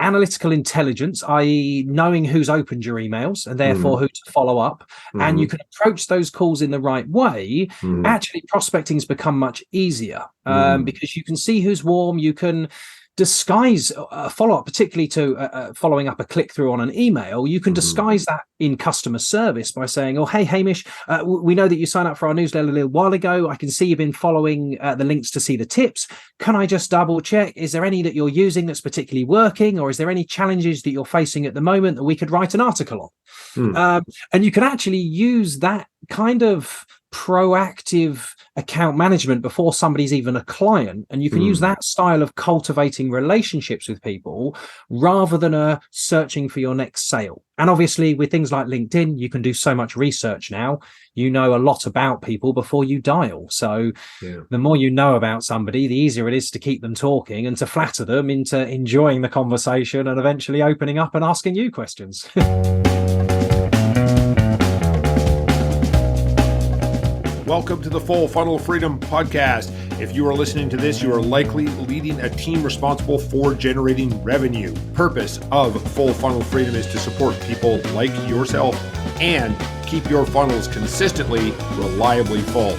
analytical intelligence, i.e. knowing who's opened your emails and therefore who to follow up, and you can approach those calls in the right way, actually prospecting's become much easier because you can see who's warm, you can disguise a follow-up, particularly to following up a click-through on an email. You can disguise that in customer service by saying, oh, hey, Hamish, we know that you signed up for our newsletter a little while ago. I can see you've been following the links to see the tips. Can I just double check? Is there any that you're using that's particularly working, or is there any challenges that you're facing at the moment that we could write an article on? And you can actually use that kind of proactive account management before somebody's even a client, and you can use that style of cultivating relationships with people rather than searching for your next sale. And obviously with things like LinkedIn, you can do so much research now. You know a lot about people before you dial, so the more you know about somebody, the easier it is to keep them talking and to flatter them into enjoying the conversation and eventually opening up and asking you questions. Welcome to the Full Funnel Freedom Podcast. If you are listening to this, you are likely leading a team responsible for generating revenue. Purpose of Full Funnel Freedom is to support people like yourself and keep your funnels consistently, reliably full.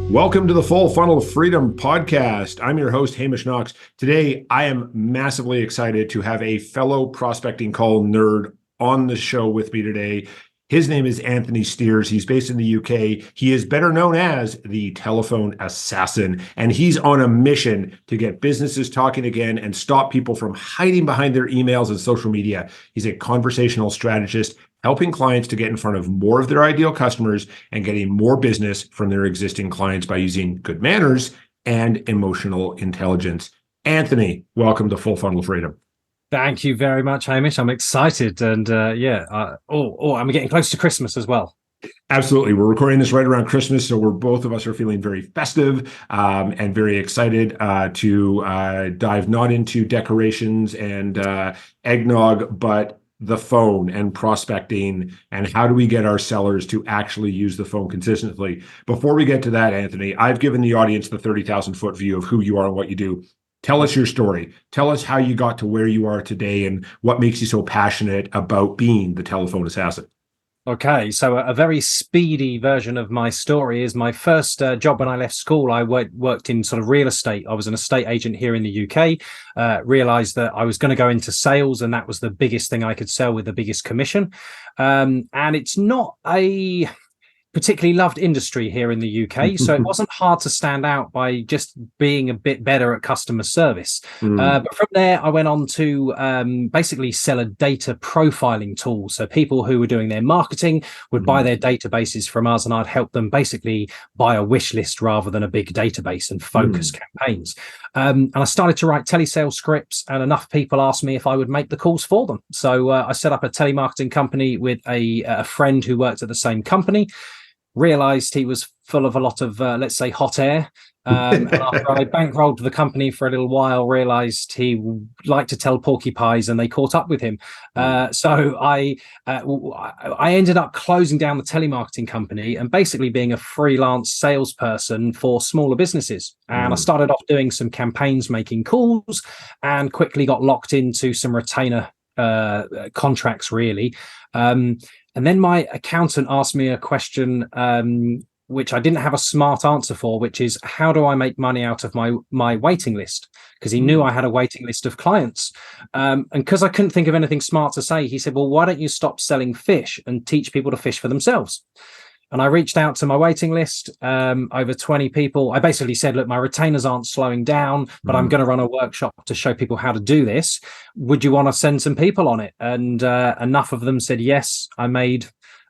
Welcome to the Full Funnel Freedom Podcast. I'm your host, Hamish Knox. Today, I am massively excited to have a fellow prospecting call nerd on the show with me today. His name is Anthony Stears. He's based in the UK. He is better known as the telephone assassin, and he's on a mission to get businesses talking again and stop people from hiding behind their emails and social media. He's a conversational strategist, helping clients to get in front of more of their ideal customers and getting more business from their existing clients by using good manners and emotional intelligence. Anthony, welcome to Full Funnel Freedom. Thank you very much, Hamish. I'm excited. And I'm getting close to Christmas as well. Absolutely. We're recording this right around Christmas, so both of us are feeling very festive and very excited to dive not into decorations and eggnog, but the phone and prospecting and how do we get our sellers to actually use the phone consistently. Before we get to that, Anthony, I've given the audience the 30,000 foot view of who you are and what you do. Tell us your story. Tell us how you got to where you are today and what makes you so passionate about being the telephone assassin. Okay, so a very speedy version of my story is my first job when I left school. I worked in sort of real estate. I was an estate agent here in the UK, realized that I was going to go into sales, and that was the biggest thing I could sell with the biggest commission. And it's not a particularly loved industry here in the UK, so it wasn't hard to stand out by just being a bit better at customer service. But from there, I went on to basically sell a data profiling tool. So people who were doing their marketing would buy their databases from us, and I'd help them basically buy a wish list rather than a big database and focus campaigns. And I started to write telesales scripts, and enough people asked me if I would make the calls for them. So I set up a telemarketing company with a friend who worked at the same company. Realized he was full of a lot of, let's say, hot air. And after I bankrolled the company for a little while, realized he liked to tell porcupines, and they caught up with him. So I ended up closing down the telemarketing company and basically being a freelance salesperson for smaller businesses. And I started off doing some campaigns, making calls, and quickly got locked into some retainer contracts, really. And then my accountant asked me a question, which I didn't have a smart answer for, which is, how do I make money out of my waiting list? Because he knew I had a waiting list of clients. And because I couldn't think of anything smart to say, he said, well, why don't you stop selling fish and teach people to fish for themselves? And I reached out to my waiting list, over 20 people. I basically said, look, my retainers aren't slowing down, but I'm going to run a workshop to show people how to do this. Would you want to send some people on it? And enough of them said yes. I made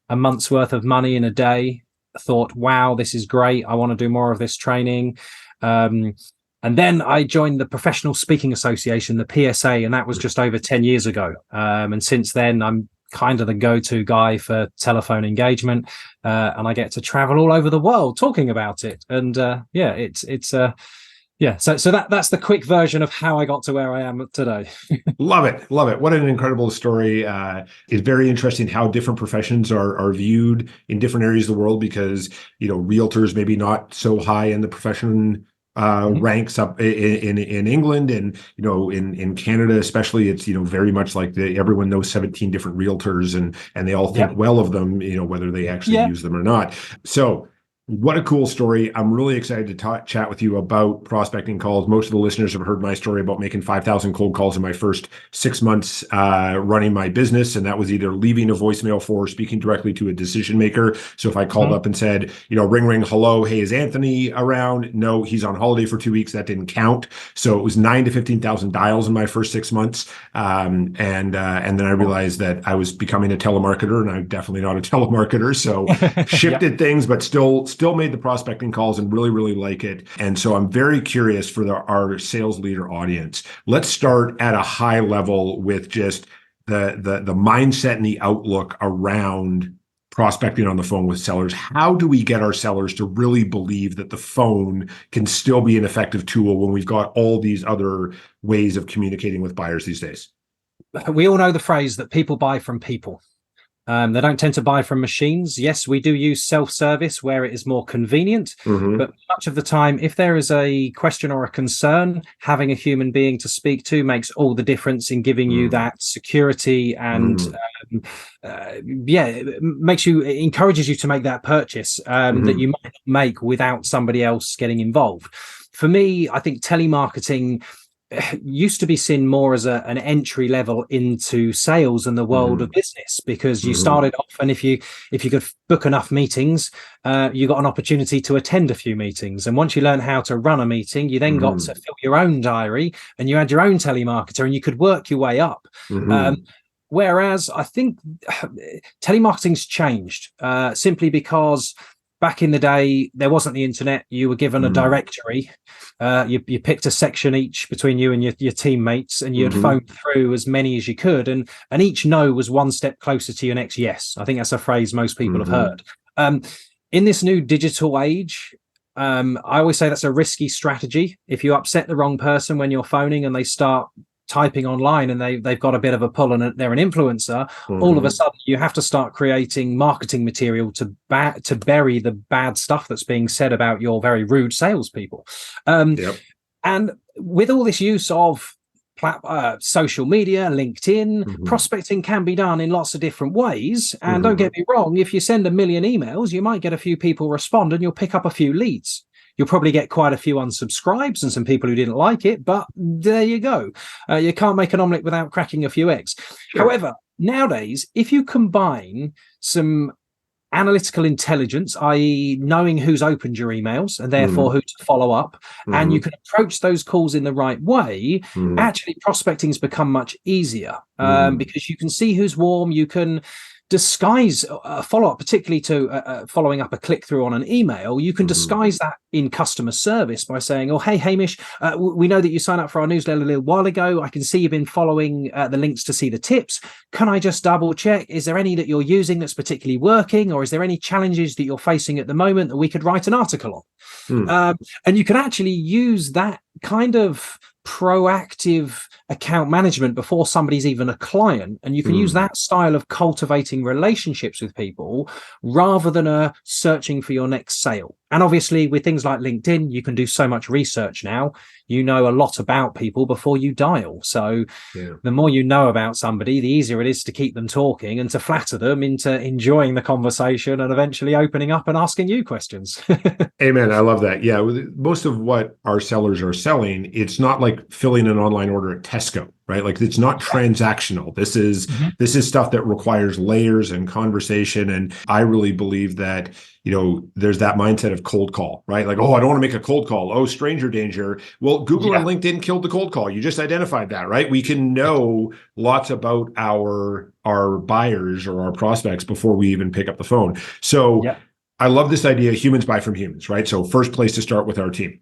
a month's worth of money in a day. I thought, wow, this is great. I want to do more of this training. And then I joined the Professional Speaking Association, the PSA, and that was just over 10 years ago. And since then, I'm kind of the go-to guy for telephone engagement, and I get to travel all over the world talking about it. And so that's the quick version of how I got to where I am today. Love it. What an incredible story. It's very interesting how different professions are viewed in different areas of the world, because realtors maybe not so high in the profession ranks up in England, and in Canada especially. It's very much like everyone knows 17 different realtors, and they all think well of them, whether they actually use them or not. So what a cool story. I'm really excited to chat with you about prospecting calls. Most of the listeners have heard my story about making 5,000 cold calls in my first 6 months running my business. And that was either leaving a voicemail for or speaking directly to a decision maker. So if I called up and said, ring, ring, hello, hey, is Anthony around? No, he's on holiday for 2 weeks. That didn't count. So it was 9,000 to 15,000 dials in my first 6 months. And then I realized that I was becoming a telemarketer, and I'm definitely not a telemarketer. So shifted things, but still made the prospecting calls and really, really like it. And so I'm very curious for our sales leader audience. Let's start at a high level with just the mindset and the outlook around prospecting on the phone with sellers. How do we get our sellers to really believe that the phone can still be an effective tool when we've got all these other ways of communicating with buyers these days? We all know the phrase that people buy from people. They don't tend to buy from machines. Yes, we do use self-service where it is more convenient, but much of the time, if there is a question or a concern, having a human being to speak to makes all the difference in giving you that security and it encourages you to make that purchase that you might make without somebody else getting involved. For me, I think telemarketing used to be seen more as an entry level into sales and the world of business, because you started off, and if you could book enough meetings, you got an opportunity to attend a few meetings. And once you learn how to run a meeting, you then got to fill your own diary, and you had your own telemarketer, and you could work your way up. Whereas I think telemarketing's changed simply because back in the day, there wasn't the internet. You were given a directory. You picked a section each between you and your teammates, and you'd phone through as many as you could. And each no was one step closer to your next yes. I think that's a phrase most people have heard. In this new digital age, I always say that's a risky strategy. If you upset the wrong person when you're phoning and they start typing online and they've got a bit of a pull and they're an influencer, all of a sudden you have to start creating marketing material to bury the bad stuff that's being said about your very rude salespeople. And with all this use of social media, LinkedIn, prospecting can be done in lots of different ways. And don't get me wrong, if you send 1 million emails, you might get a few people respond and you'll pick up a few leads. You'll probably get quite a few unsubscribes and some people who didn't like it, but there you go. You can't make an omelette without cracking a few eggs. However, nowadays, if you combine some analytical intelligence, i.e. knowing who's opened your emails and therefore who to follow up, and you can approach those calls in the right way, actually prospecting's become much easier because you can see who's warm. You can disguise a follow-up, particularly to following up a click-through on an email. You can disguise that in customer service by saying, oh, hey, Hamish, we know that you signed up for our newsletter a little while ago. I can see you've been following the links to see the tips. Can I just double check? Is there any that you're using that's particularly working, or is there any challenges that you're facing at the moment that we could write an article on? And you can actually use that kind of proactive account management before somebody's even a client, and you can use that style of cultivating relationships with people rather than searching for your next sale. And obviously with things like LinkedIn, you can do so much research now. You know a lot about people before you dial. So the more you know about somebody, the easier it is to keep them talking and to flatter them into enjoying the conversation and eventually opening up and asking you questions. Amen. I love that. Yeah. Most of what our sellers are selling, it's not like filling an online order at Tesco, right? Like it's not transactional. This is stuff that requires layers and conversation. And I really believe that, there's that mindset of cold call, right? Like, oh, I don't want to make a cold call. Oh, stranger danger. Well, Google and LinkedIn killed the cold call. You just identified that, right? We can know lots about our buyers or our prospects before we even pick up the phone. So I love this idea. Humans buy from humans, right? So first place to start with our team.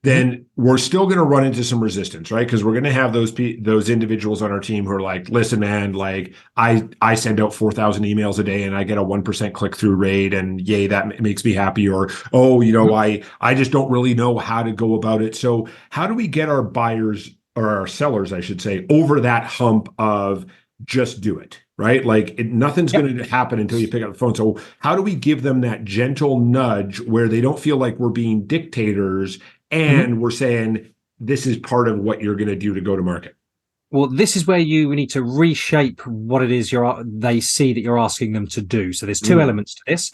Then we're still going to run into some resistance, right? Because we're going to have those individuals on our team who are like, listen, man, like I send out 4,000 emails a day and I get a 1% click-through rate, and yay, that makes me happy. Or, oh, I just don't really know how to go about it. So how do we get our buyers, or our sellers, I should say, over that hump of just do it, right? Like nothing's going to happen until you pick up the phone. So how do we give them that gentle nudge where they don't feel like we're being dictators and we're saying this is part of what you're going to do to go to market. Well, this is where you need to reshape what it is they see that you're asking them to do. So there's two elements to this.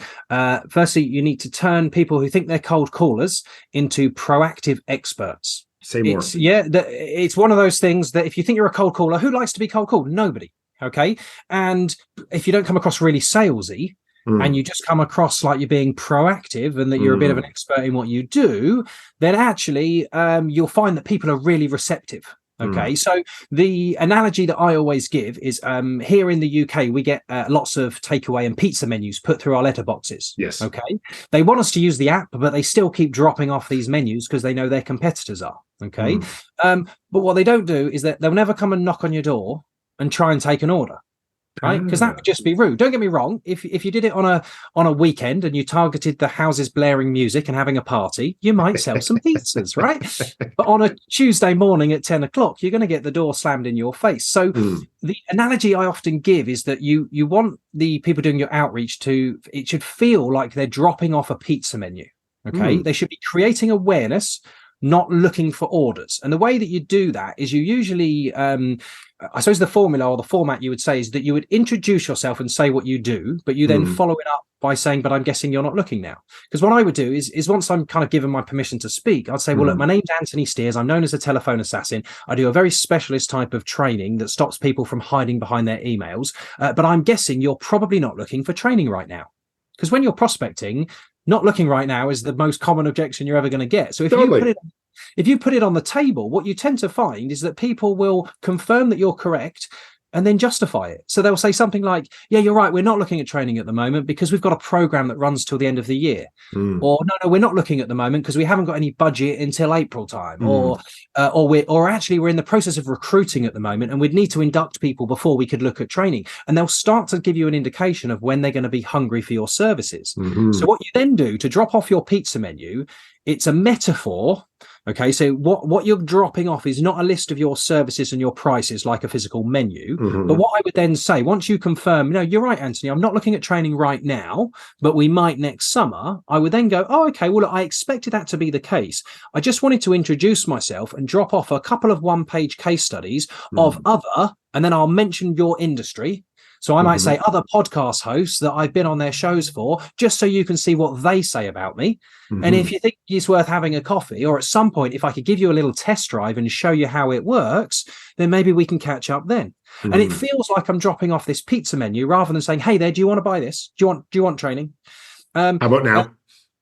Firstly, you need to turn people who think they're cold callers into proactive experts. Say more. It's one of those things that if you think you're a cold caller, who likes to be cold called? Nobody. Okay. And if you don't come across really salesy, and you just come across like you're being proactive and that you're a bit of an expert in what you do, then actually you'll find that people are really receptive. Okay, so the analogy that I always give is here in the UK, we get lots of takeaway and pizza menus put through our letterboxes. Yes. Okay, they want us to use the app, but they still keep dropping off these menus because they know their competitors are. Okay, but what they don't do is that they'll never come and knock on your door and try and take an order. Right, because that would just be rude. Don't get me wrong. If you did it on a weekend and you targeted the houses blaring music and having a party, you might sell some pizzas, right? But on a Tuesday morning at 10 o'clock, you're going to get the door slammed in your face. So the analogy I often give is that you want the people doing your outreach it should feel like they're dropping off a pizza menu. Okay, they should be creating awareness, not looking for orders. And the way that you do that is you usually, I suppose the formula or the format you would say is that you would introduce yourself and say what you do, but you then follow it up by saying, but I'm guessing you're not looking now. Because what I would do is once I'm kind of given my permission to speak, I'd say, well, look, my name's Anthony Stears. I'm known as a telephone assassin. I do a very specialist type of training that stops people from hiding behind their emails. But I'm guessing you're probably not looking for training right now. Because when you're prospecting, not looking right now is the most common objection you're ever going to get. So if you put it on the table, what you tend to find is that people will confirm that you're correct and then justify it. So they'll say something like, yeah, you're right, we're not looking at training at the moment because we've got a program that runs till the end of the year. Or no, we're not looking at the moment because we haven't got any budget until April time. Or actually we're in the process of recruiting at the moment and we'd need to induct people before we could look at training. And they'll start to give you an indication of when they're going to be hungry for your services. So what you then do to drop off your pizza menu, it's a metaphor. Okay, so what you're dropping off is not a list of your services and your prices like a physical menu. But what I would then say, once you confirm, no, you're right, Anthony, I'm not looking at training right now, but we might next summer, I would then go, oh, okay, well, look, I expected that to be the case. I just wanted to introduce myself and drop off a couple of one-page case studies of other, and then I'll mention your industry. So I might say other podcast hosts that I've been on their shows for, just so you can see what they say about me. And if you think it's worth having a coffee, or at some point, if I could give you a little test drive and show you how it works, then maybe we can catch up then. And it feels like I'm dropping off this pizza menu rather than saying, hey there, do you want to buy this? Do you want training? How about now?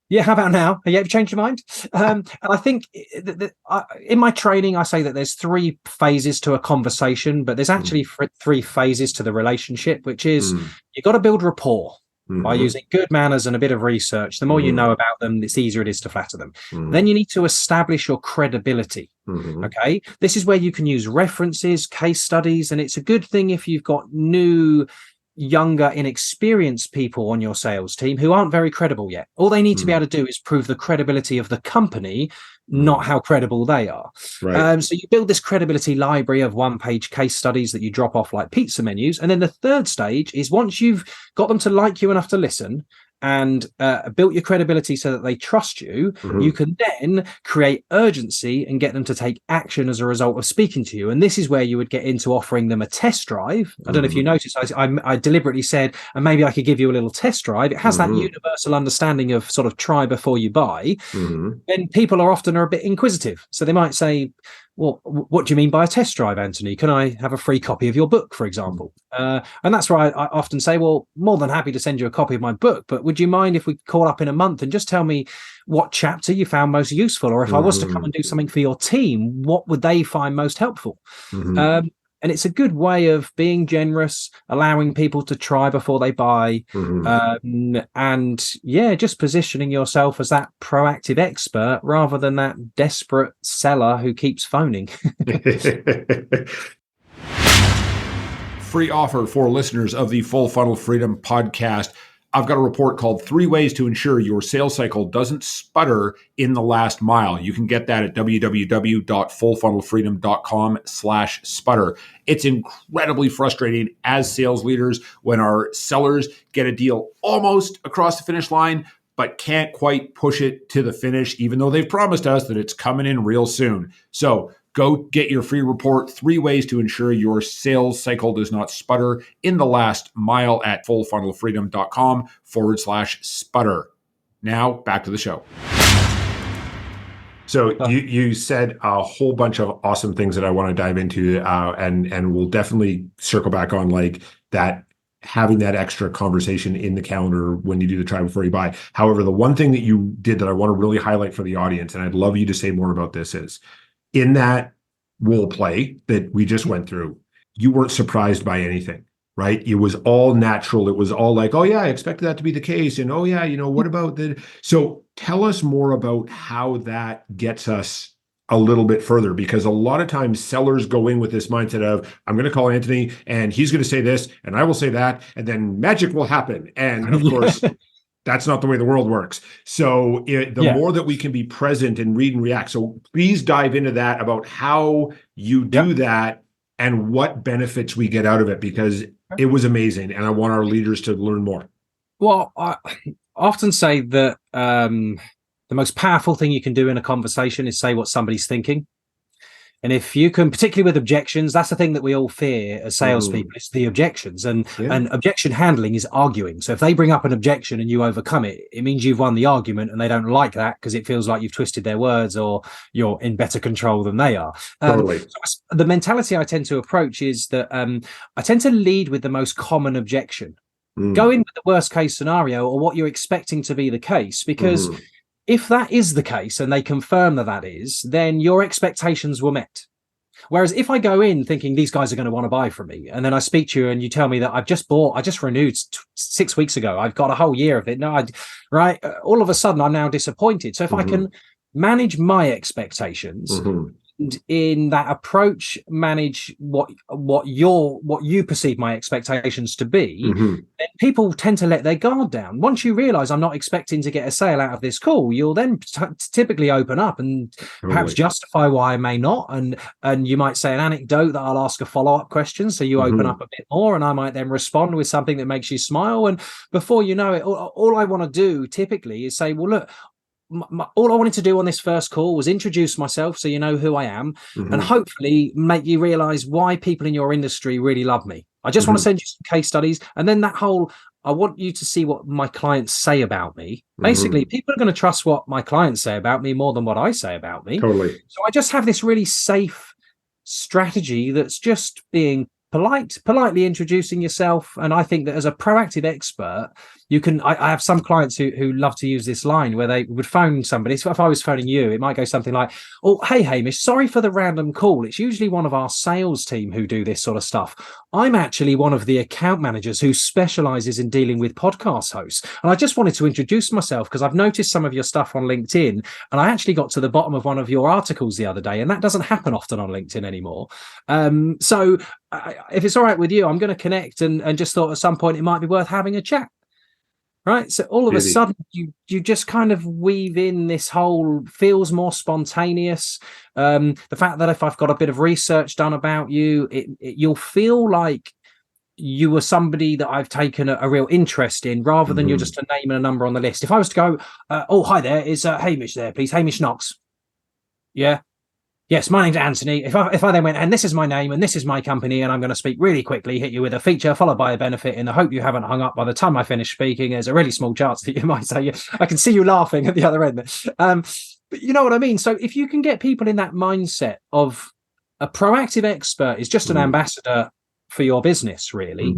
Yeah, how about now? Have you changed your mind? And I think in my training, I say that there's 3 phases to a conversation, but there's actually 3 phases to the relationship, which is you've got to build rapport by using good manners and a bit of research. The more you know about them, the easier it is to flatter them. Then you need to establish your credibility. Okay, this is where you can use references, case studies, and it's a good thing if you've got new, younger, inexperienced people on your sales team who aren't very credible yet. All they need to be able to do is prove the credibility of the company, not how credible they are. Right. So you build this credibility library of one-page case studies that you drop off like pizza menus. And then the third stage is once you've got them to like you enough to listen and built your credibility so that they trust you, you can then create urgency and get them to take action as a result of speaking to you. And this is where you would get into offering them a test drive. I don't know if you noticed, I deliberately said, and maybe I could give you a little test drive. It has that universal understanding of sort of try before you buy. Then people are often a bit inquisitive. So they might say, well, what do you mean by a test drive, Anthony? Can I have a free copy of your book, for example? And that's where I often say, well, more than happy to send you a copy of my book, but would you mind if we call up in a month and just tell me what chapter you found most useful? Or if I was to come and do something for your team, what would they find most helpful? And it's a good way of being generous, allowing people to try before they buy. And yeah, just positioning yourself as that proactive expert rather than that desperate seller who keeps phoning. Free offer for listeners of the Full Funnel Freedom podcast. I've got a report called 3 Ways to Ensure Your Sales Cycle Doesn't Sputter in the Last Mile. You can get that at www.fullfunnelfreedom.com/sputter. It's incredibly frustrating as sales leaders when our sellers get a deal almost across the finish line, but can't quite push it to the finish, even though they've promised us that it's coming in real soon. So go get your free report, 3 ways to ensure your sales cycle does not sputter in the last mile at fullfunnelfreedom.com/sputter. Now back to the show. So you said a whole bunch of awesome things that I want to dive into, and we'll definitely circle back on like that, having that extra conversation in the calendar when you do the try before you buy. However, the one thing that you did that I want to really highlight for the audience, and I'd love you to say more about this, is in that role play that we just went through, you weren't surprised by anything, right? It was all natural. It was all like, oh yeah, I expected that to be the case. And oh yeah, what about the, so tell us more about how that gets us a little bit further, because a lot of times sellers go in with this mindset of, I'm going to call Anthony and he's going to say this and I will say that, and then magic will happen. And of course, that's not the way the world works. So more that we can be present and read and react. So please dive into that about how you do that and what benefits we get out of it, because it was amazing. And I want our leaders to learn more. Well, I often say that the most powerful thing you can do in a conversation is say what somebody's thinking. And if you can, particularly with objections, that's the thing that we all fear as salespeople, it's the objections. And objection handling is arguing. So if they bring up an objection and you overcome it, it means you've won the argument, and they don't like that because it feels like you've twisted their words or you're in better control than they are. Totally. So the mentality I tend to approach is that I tend to lead with the most common objection. Go in with the worst case scenario or what you're expecting to be the case, because if that is the case and they confirm that is, then your expectations were met. Whereas if I go in thinking these guys are going to want to buy from me, and then I speak to you and you tell me that I just renewed 6 weeks ago, I've got a whole year of it. Right. All of a sudden I'm now disappointed. So if I can manage my expectations, and in that approach, manage what you perceive my expectations to be, then people tend to let their guard down. Once you realize I'm not expecting to get a sale out of this call, you'll then typically open up and perhaps justify why I may not. And you might say an anecdote that I'll ask a follow-up question. So you open up a bit more, and I might then respond with something that makes you smile. And before you know it, all I want to do typically is say, well, look, all I wanted to do on this first call was introduce myself so you know who I am, and hopefully make you realize why people in your industry really love me. I just want to send you some case studies, and then that whole, I want you to see what my clients say about me. Basically, people are going to trust what my clients say about me more than what I say about me. Totally. So I just have this really safe strategy that's just being politely introducing yourself. And I think that as a proactive expert, you can, I have some clients who love to use this line where they would phone somebody. So if I was phoning you, it might go something like, oh, hey, Hamish, sorry for the random call. It's usually one of our sales team who do this sort of stuff. I'm actually one of the account managers who specializes in dealing with podcast hosts. And I just wanted to introduce myself because I've noticed some of your stuff on LinkedIn. And I actually got to the bottom of one of your articles the other day, and that doesn't happen often on LinkedIn anymore. So if it's all right with you, I'm going to connect and just thought at some point it might be worth having a chat. Right. So all of a sudden you just kind of weave in this whole feels more spontaneous. The fact that if I've got a bit of research done about you, you'll feel like you were somebody that I've taken a real interest in, rather than you're just a name and a number on the list. If I was to go, oh, hi there, is Hamish there, please? Hamish Knox. Yeah. Yes, my name's Anthony. If I then went, and this is my name and this is my company, and I'm going to speak really quickly, hit you with a feature followed by a benefit in the hope you haven't hung up by the time I finish speaking, there's a really small chance that you might say, I can see you laughing at the other end. But you know what I mean? So if you can get people in that mindset of a proactive expert is just an ambassador for your business, really.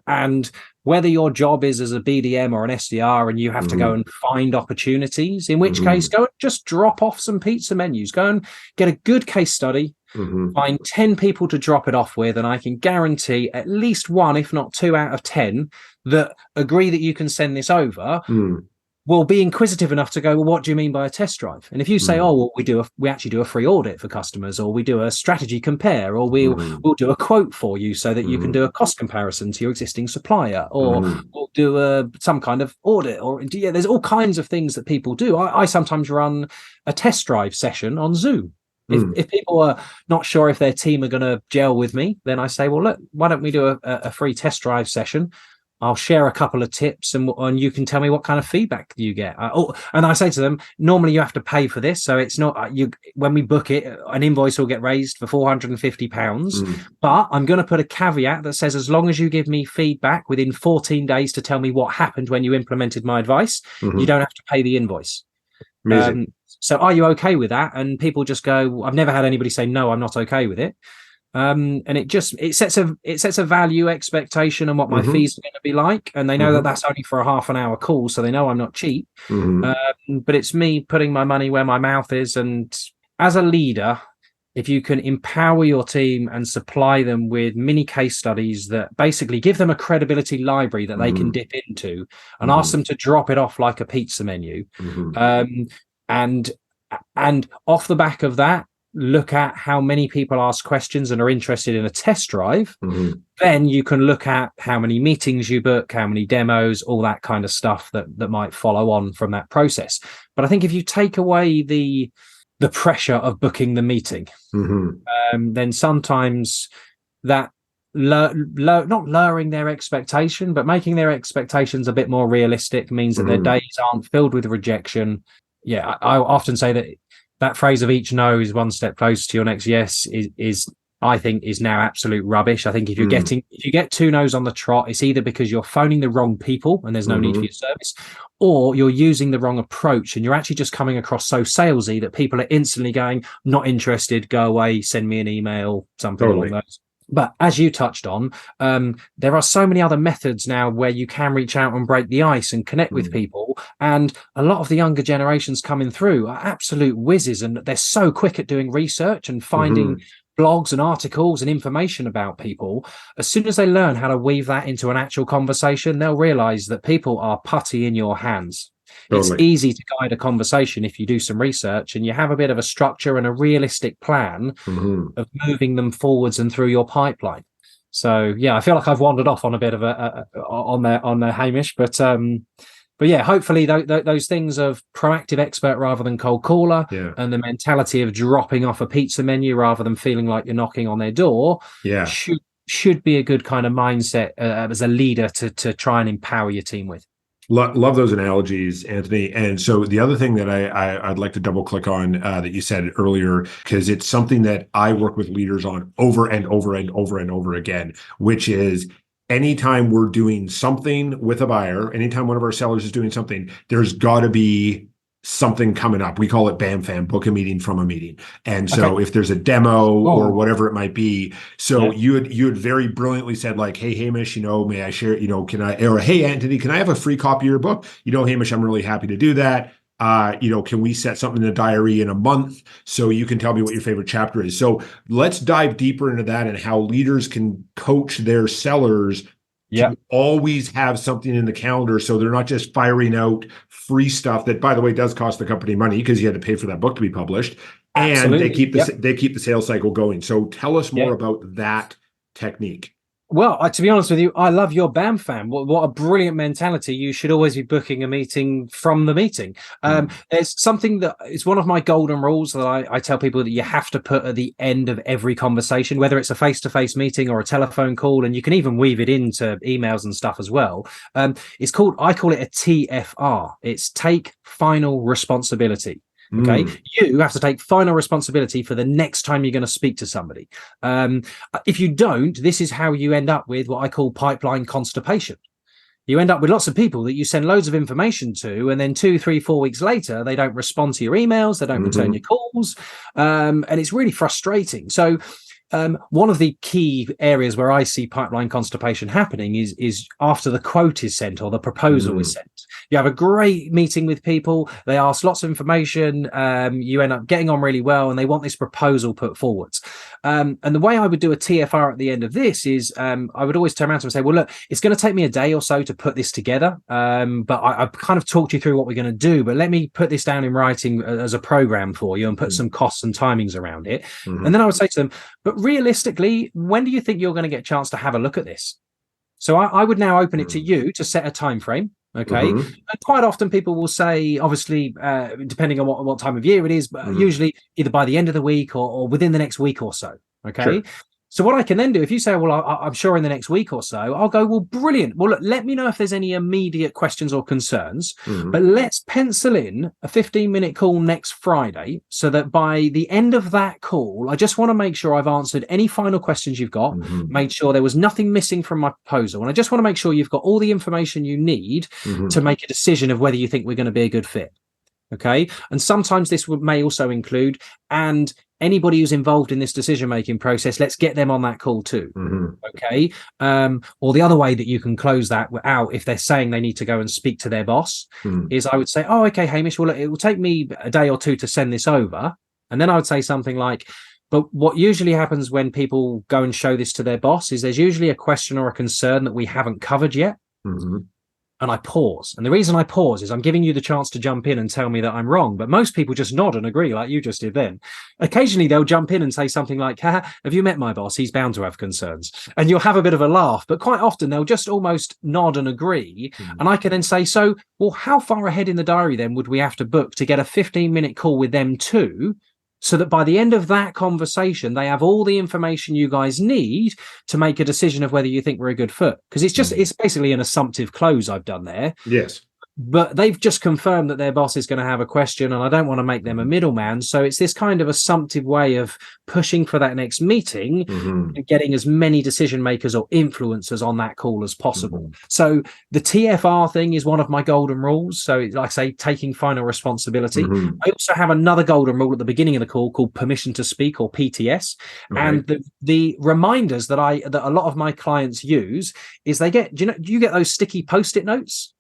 And whether your job is as a BDM or an SDR and you have to go and find opportunities, in which case go and just drop off some pizza menus, go and get a good case study, find 10 people to drop it off with, and I can guarantee at least 1, if not 2 out of 10 that agree that you can send this over will be inquisitive enough to go, well, what do you mean by a test drive? And if you say, oh, well, we actually do a free audit for customers, or we do a strategy compare, or we'll do a quote for you so that you can do a cost comparison to your existing supplier, or we'll do some kind of audit, or there's all kinds of things that people do. I sometimes run a test drive session on Zoom. If people are not sure if their team are going to gel with me, then I say, well, look, why don't we do a free test drive session? I'll share a couple of tips, and you can tell me what kind of feedback you get. And I say to them, normally you have to pay for this, so it's not when we book it, an invoice will get raised for £450. But I'm going to put a caveat that says, as long as you give me feedback within 14 days to tell me what happened when you implemented my advice, you don't have to pay the invoice. So are you okay with that? And people just go, I've never had anybody say, no, I'm not okay with it. And it sets a value expectation on what my fees are going to be like, and they know that that's only for a half an hour call, so they know I'm not cheap. But it's me putting my money where my mouth is. And as a leader, if you can empower your team and supply them with mini case studies that basically give them a credibility library that they can dip into, and ask them to drop it off like a pizza menu, and off the back of that, look at how many people ask questions and are interested in a test drive, then you can look at how many meetings you book, how many demos, all that kind of stuff that might follow on from that process. But I think if you take away the pressure of booking the meeting, then sometimes that not lowering their expectation, but making their expectations a bit more realistic means that their days aren't filled with rejection. Yeah, I often say that phrase of each no is one step closer to your next yes is I think is now absolute rubbish. I think if you get 2 no's on the trot, it's either because you're phoning the wrong people and there's no need for your service, or you're using the wrong approach and you're actually just coming across so salesy that people are instantly going, not interested, go away, send me an email, something along those. But as you touched on, there are so many other methods now where you can reach out and break the ice and connect with people. And a lot of the younger generations coming through are absolute whizzes, and they're so quick at doing research and finding blogs and articles and information about people. As soon as they learn how to weave that into an actual conversation, they'll realize that people are putty in your hands. It's easy to guide a conversation if you do some research and you have a bit of a structure and a realistic plan of moving them forwards and through your pipeline. So yeah, I feel like I've wandered off on a bit of on there, Hamish, but yeah, hopefully those things of proactive expert rather than cold caller, and the mentality of dropping off a pizza menu rather than feeling like you're knocking on their door, should be a good kind of mindset as a leader to try and empower your team with. Love those analogies, Anthony. And so the other thing that I'd like to double click on that you said earlier, because it's something that I work with leaders on over and over and over and over again, which is anytime we're doing something with a buyer, anytime one of our sellers is doing something, there's got to be something coming up. We call it BAMFAM, book a meeting from a meeting. And so if there's a demo or whatever it might be, so you had very brilliantly said, like, hey, Hamish, may I share, can I, or hey, Anthony, can I have a free copy of your book? Hamish, I'm really happy to do that. Can we set something in the diary in a month so you can tell me what your favorite chapter is? So let's dive deeper into that and how leaders can coach their sellers to always have something in the calendar, so they're not just firing out free stuff that, by the way, does cost the company money because you had to pay for that book to be published. Absolutely. And they keep the sales cycle going. So tell us more about that technique. Well, to be honest with you, I love your BAMFAM. What a brilliant mentality. You should always be booking a meeting from the meeting. There's something that is one of my golden rules that I tell people that you have to put at the end of every conversation, whether it's a face-to-face meeting or a telephone call, and you can even weave it into emails and stuff as well. I call it a TFR. It's take final responsibility. Okay, you have to take final responsibility for the next time you're going to speak to somebody. If you don't, this is how you end up with what I call pipeline constipation. You end up with lots of people that you send loads of information to, and then 2, 3, 4 weeks later, they don't respond to your emails, they don't return your calls, and it's really frustrating. So one of the key areas where I see pipeline constipation happening is after the quote is sent or the proposal is sent. You have a great meeting with people, they ask lots of information, you end up getting on really well, and they want this proposal put forwards. And the way I would do a TFR at the end of this is I would always turn around to them and say, well, look, it's going to take me a day or so to put this together, but I've kind of talked you through what we're going to do, but let me put this down in writing as a program for you and put some costs and timings around it. And then I would say to them, but realistically, when do you think you're going to get a chance to have a look at this? So I would now open it to you to set a time frame. Okay. And quite often people will say, obviously, depending on what time of year it is, but usually either by the end of the week or within the next week or so. Okay. Sure. So what I can then do, if you say, well, I'm sure in the next week or so, I'll go, well, brilliant. Well, look, let me know if there's any immediate questions or concerns, but let's pencil in a 15-minute call next Friday so that by the end of that call, I just want to make sure I've answered any final questions you've got, made sure there was nothing missing from my proposal. And I just want to make sure you've got all the information you need to make a decision of whether you think we're going to be a good fit. Okay. And sometimes this may also include, and anybody who's involved in this decision-making process, let's get them on that call too. Okay. Or the other way that you can close that out, if they're saying they need to go and speak to their boss, is I would say, oh, okay, Hamish, well, it will take me a day or two to send this over. And then I would say something like, but what usually happens when people go and show this to their boss is there's usually a question or a concern that we haven't covered yet. And I pause. And the reason I pause is I'm giving you the chance to jump in and tell me that I'm wrong. But most people just nod and agree like you just did then. Occasionally they'll jump in and say something like, have you met my boss? He's bound to have concerns. And you'll have a bit of a laugh. But quite often they'll just almost nod and agree. And I can then say, so, well, how far ahead in the diary then would we have to book to get a 15-minute call with them too? So that by the end of that conversation, they have all the information you guys need to make a decision of whether you think we're a good fit. Because it's basically an assumptive close I've done there. Yes. But they've just confirmed that their boss is going to have a question, and I don't want to make them a middleman. So it's this kind of assumptive way of pushing for that next meeting and getting as many decision makers or influencers on that call as possible. So the TFR thing is one of my golden rules. So like I say, taking final responsibility. I also have another golden rule at the beginning of the call called permission to speak, or PTS. And the reminders that a lot of my clients use is they get, do you get those sticky Post-it notes?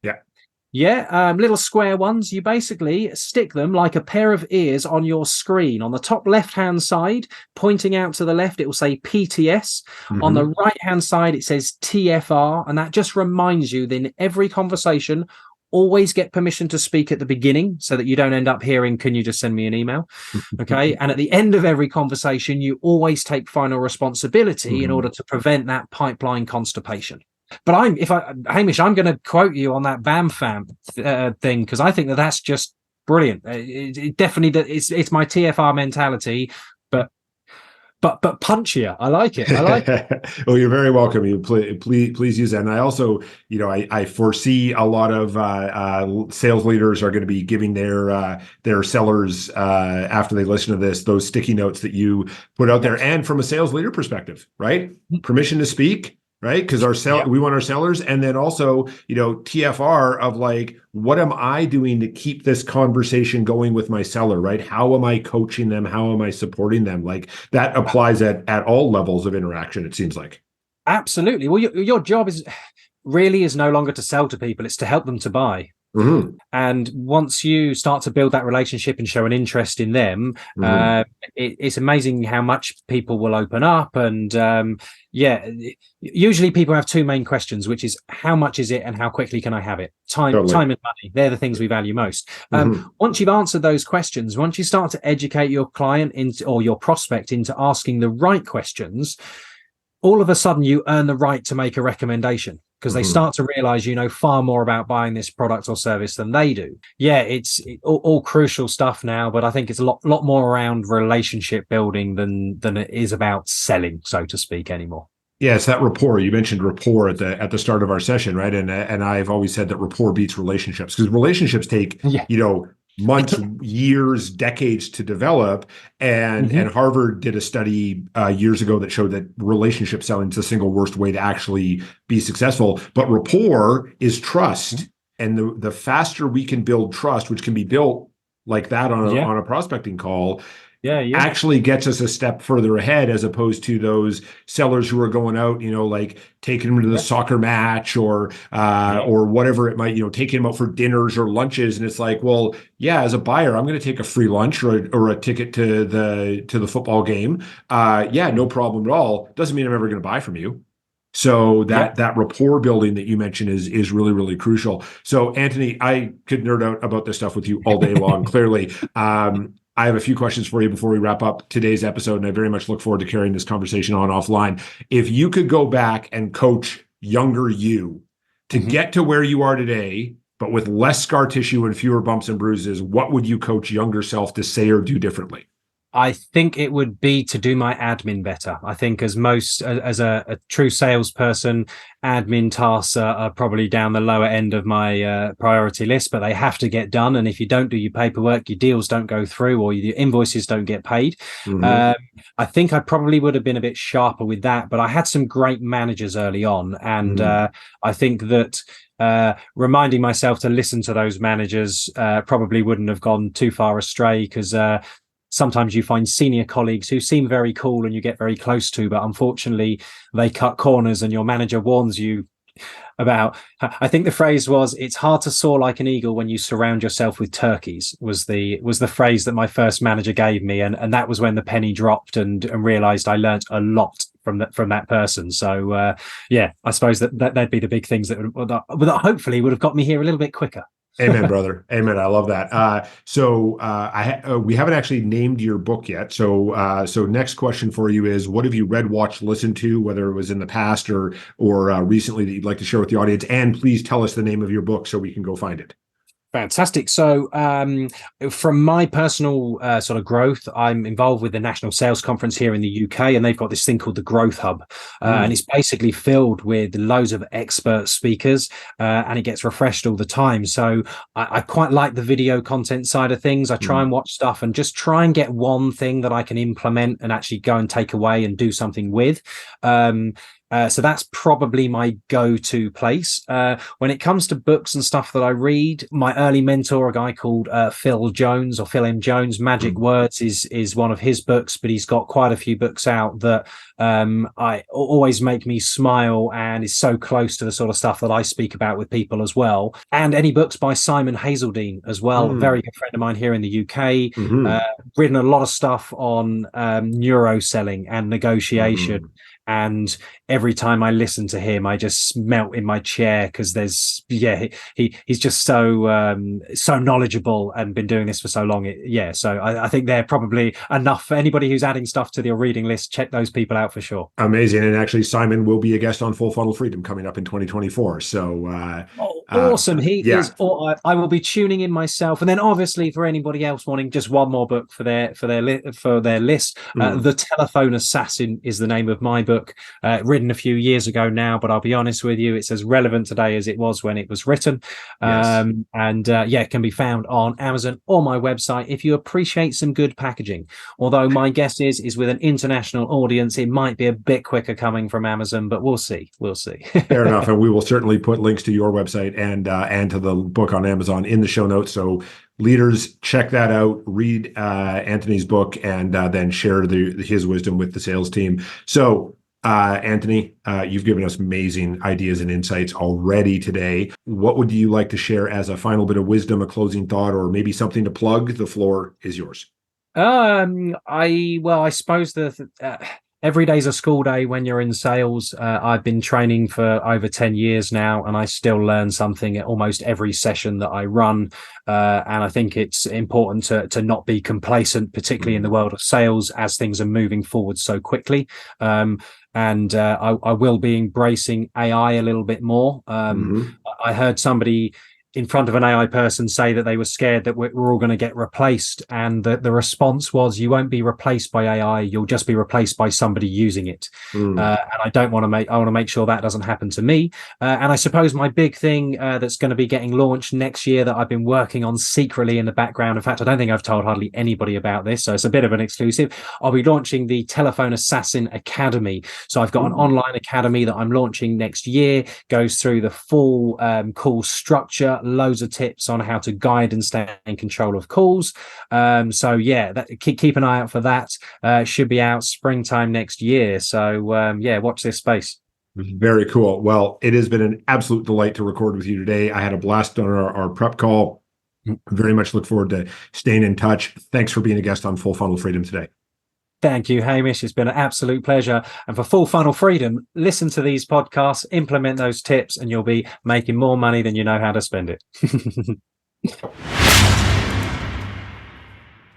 Yeah, little square ones. You basically stick them like a pair of ears on your screen. On the top left-hand side, pointing out to the left, it will say PTS. On the right-hand side, it says TFR. And that just reminds you that in every conversation, always get permission to speak at the beginning so that you don't end up hearing, can you just send me an email? Okay. And at the end of every conversation, you always take final responsibility in order to prevent that pipeline constipation. But Hamish, I'm going to quote you on that BAMFAM thing, because I think that's just brilliant. It definitely, it's my TFR mentality, but punchier. I like it. Well, you're very welcome. You please use that. And I also, I foresee a lot of sales leaders are going to be giving their sellers after they listen to this, those sticky notes that you put out there. And from a sales leader perspective, right? Permission to speak. Right. Because we want our sellers. And then also, TFR of like, what am I doing to keep this conversation going with my seller? Right. How am I coaching them? How am I supporting them? Like that applies at all levels of interaction, it seems like. Absolutely. Well, your job is no longer to sell to people. It's to help them to buy. And once you start to build that relationship and show an interest in them, it's amazing how much people will open up. And usually people have two main questions, which is how much is it and how quickly can I have it? Time and money. They're the things we value most. Once you've answered those questions, once you start to educate your client or your prospect into asking the right questions, all of a sudden you earn the right to make a recommendation, because they start to realize you know far more about buying this product or service than they do. Yeah, it's all crucial stuff now, but I think it's a lot more around relationship building than it is about selling, so to speak, anymore. Yeah, it's that rapport. You mentioned rapport at the start of our session, right? And I've always said that rapport beats relationships, because relationships take months, years, decades to develop. And Harvard did a study years ago that showed that relationship selling is the single worst way to actually be successful. But rapport is trust. And the faster we can build trust, which can be built like that on a prospecting call, actually gets us a step further ahead, as opposed to those sellers who are going out, like taking them to the soccer match or whatever it might, taking them out for dinners or lunches. And it's like, well, yeah, as a buyer, I'm going to take a free lunch or a ticket to the football game. No problem at all. Doesn't mean I'm ever going to buy from you. So that rapport building that you mentioned is really, really crucial. So Anthony, I could nerd out about this stuff with you all day long, clearly. I have a few questions for you before we wrap up today's episode, and I very much look forward to carrying this conversation on offline. If you could go back and coach younger you to get to where you are today, but with less scar tissue and fewer bumps and bruises, what would you coach younger self to say or do differently? I think it would be to do my admin better. I think as a true salesperson, admin tasks are probably down the lower end of my priority list, but they have to get done. And if you don't do your paperwork, your deals don't go through or your invoices don't get paid. I think I probably would have been a bit sharper with that, but I had some great managers early on. And I think that reminding myself to listen to those managers probably wouldn't have gone too far astray, because sometimes you find senior colleagues who seem very cool and you get very close to, but unfortunately they cut corners, and your manager warns you about, I think the phrase was, it's hard to soar like an eagle when you surround yourself with turkeys, was the phrase that my first manager gave me. And that was when the penny dropped and realized I learned a lot from that person. So yeah, I suppose that'd be the big things that hopefully would have got me here a little bit quicker. Amen, brother. Amen. I love that. We haven't actually named your book yet. So next question for you is, what have you read, watched, listened to, whether it was in the past or recently, that you'd like to share with the audience? And please tell us the name of your book so we can go find it. Fantastic. So from my personal sort of growth, I'm involved with the National Sales Conference here in the UK, and they've got this thing called the Growth Hub. And it's basically filled with loads of expert speakers, and it gets refreshed all the time. So I quite like the video content side of things. I try and watch stuff and just try and get one thing that I can implement and actually go and take away and do something with. So that's probably my go-to place. When it comes to books and stuff that I read, my early mentor, a guy called Phil Jones, or Phil M. Jones, Magic Words is one of his books, but he's got quite a few books out that I always make me smile and is so close to the sort of stuff that I speak about with people as well. And any books by Simon Hazeldine as well, a very good friend of mine here in the UK, written a lot of stuff on neuro selling and negotiation. And every time I listen to him, I just melt in my chair, because he's just so knowledgeable and been doing this for so long. So I think they're probably enough for anybody who's adding stuff to their reading list. Check those people out for sure. Amazing. And actually, Simon will be a guest on Full Funnel Freedom coming up in 2024. So awesome. He is. I will be tuning in myself. And then obviously for anybody else wanting just one more book for their list, The Telephone Assassin is the name of my book. Written a few years ago now, but I'll be honest with you, it's as relevant today as it was when it was written. It can be found on Amazon or my website if you appreciate some good packaging. Although my guess is with an international audience, it might be a bit quicker coming from Amazon, but we'll see. Fair enough. And we will certainly put links to your website and to the book on Amazon in the show notes. So leaders, check that out, read Anthony's book, and then share his wisdom with the sales team. So Anthony, you've given us amazing ideas and insights already today. What would you like to share as a final bit of wisdom, a closing thought, or maybe something to plug? The floor is yours. I suppose every day's a school day when you're in sales. I've been training for over 10 years now, and I still learn something at almost every session that I run. And I think it's important to not be complacent, particularly in the world of sales, as things are moving forward so quickly. And I will be embracing AI a little bit more. I heard somebody in front of an AI person say that they were scared that we're all going to get replaced. And the response was, you won't be replaced by AI. You'll just be replaced by somebody using it. And I want to make sure that doesn't happen to me. And I suppose my big thing that's going to be getting launched next year that I've been working on secretly in the background. In fact, I don't think I've told hardly anybody about this, so it's a bit of an exclusive. I'll be launching the Telephone Assassin Academy. So I've got an online academy that I'm launching next year, goes through the full call structure, loads of tips on how to guide and stay in control of calls. Keep an eye out for that. Should be out springtime next year. So watch this space. Very cool. Well, it has been an absolute delight to record with you today. I had a blast on our prep call. Very much look forward to staying in touch. Thanks for being a guest on Full Funnel Freedom today. Thank you, Hamish. It's been an absolute pleasure. And for Full Funnel Freedom, listen to these podcasts, implement those tips, and you'll be making more money than you know how to spend it.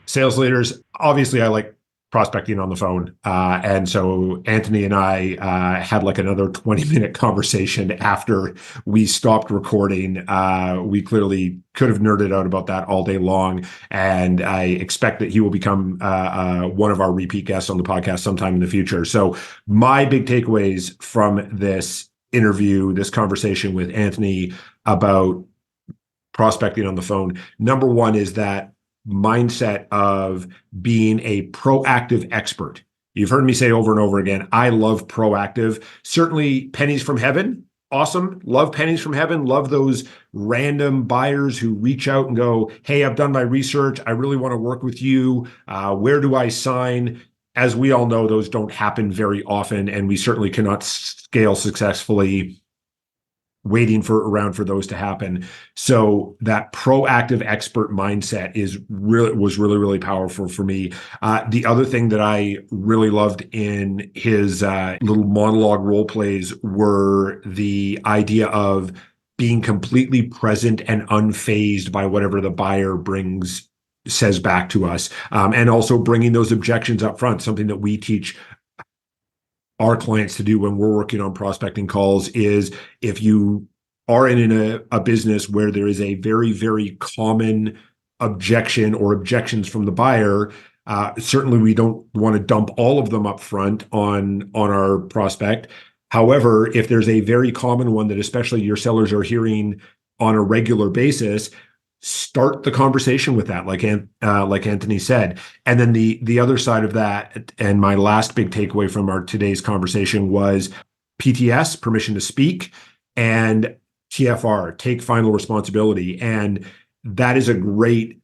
Sales leaders, obviously, I like prospecting on the phone. And so Anthony and I had like another 20-minute conversation after we stopped recording. We clearly could have nerded out about that all day long. And I expect that he will become one of our repeat guests on the podcast sometime in the future. So my big takeaways from this interview, this conversation with Anthony about prospecting on the phone, number one is that mindset of being a proactive expert. You've heard me say over and over again, I love proactive. Certainly pennies from heaven. Awesome. Love pennies from heaven. Love those random buyers who reach out and go, hey, I've done my research. I really want to work with you. Where do I sign? As we all know, those don't happen very often, and we certainly cannot scale successfully waiting around for those to happen. So that proactive expert mindset was really powerful for me. The other thing that I really loved in his little monologue role plays were the idea of being completely present and unfazed by whatever the buyer says back to us, and also bringing those objections up front. Something that we teach our clients to do when we're working on prospecting calls is, if you are in a business where there is a very common objection or objections from the buyer, certainly we don't want to dump all of them up front on our prospect. However, if there's a very common one that especially your sellers are hearing on a regular basis, start the conversation with that, like Anthony said. And then the other side of that, and my last big takeaway from today's conversation, was PTS, permission to speak, and TFR, take final responsibility. And that is a great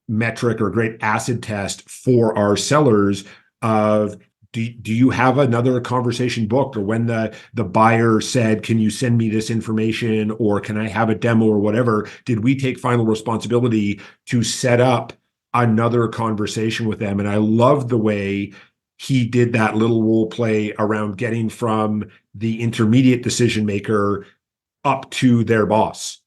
metric or great acid test for our sellers of, do you have another conversation booked? Or when the buyer said, can you send me this information, or can I have a demo, or whatever, did we take final responsibility to set up another conversation with them? And I loved the way he did that little role play around getting from the intermediate decision maker up to their boss.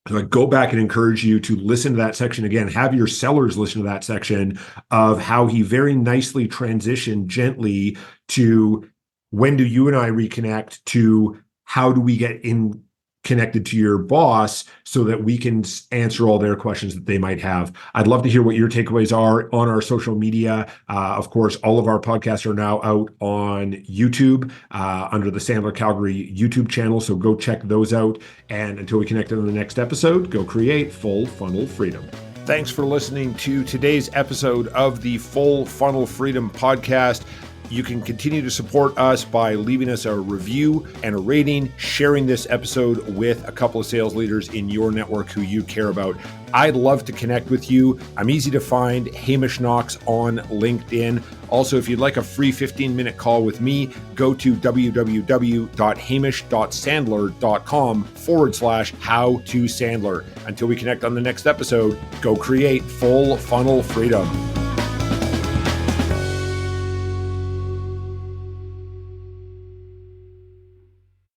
So I go back and encourage you to listen to that section again. Have your sellers listen to that section of how he very nicely transitioned gently to, when do you and I reconnect, to how do we get connected to your boss so that we can answer all their questions that they might have. I'd love to hear what your takeaways are on our social media. Of course, all of our podcasts are now out on YouTube under the Sandler Calgary YouTube channel. So go check those out. And until we connect on the next episode, go create full funnel freedom. Thanks for listening to today's episode of the Full Funnel Freedom podcast. You can continue to support us by leaving us a review and a rating, sharing this episode with a couple of sales leaders in your network who you care about. I'd love to connect with you. I'm easy to find, Hamish Knox on LinkedIn. Also, if you'd like a free 15-minute call with me, go to www.hamish.sandler.com/how-to-sandler. Until we connect on the next episode, go create full funnel freedom.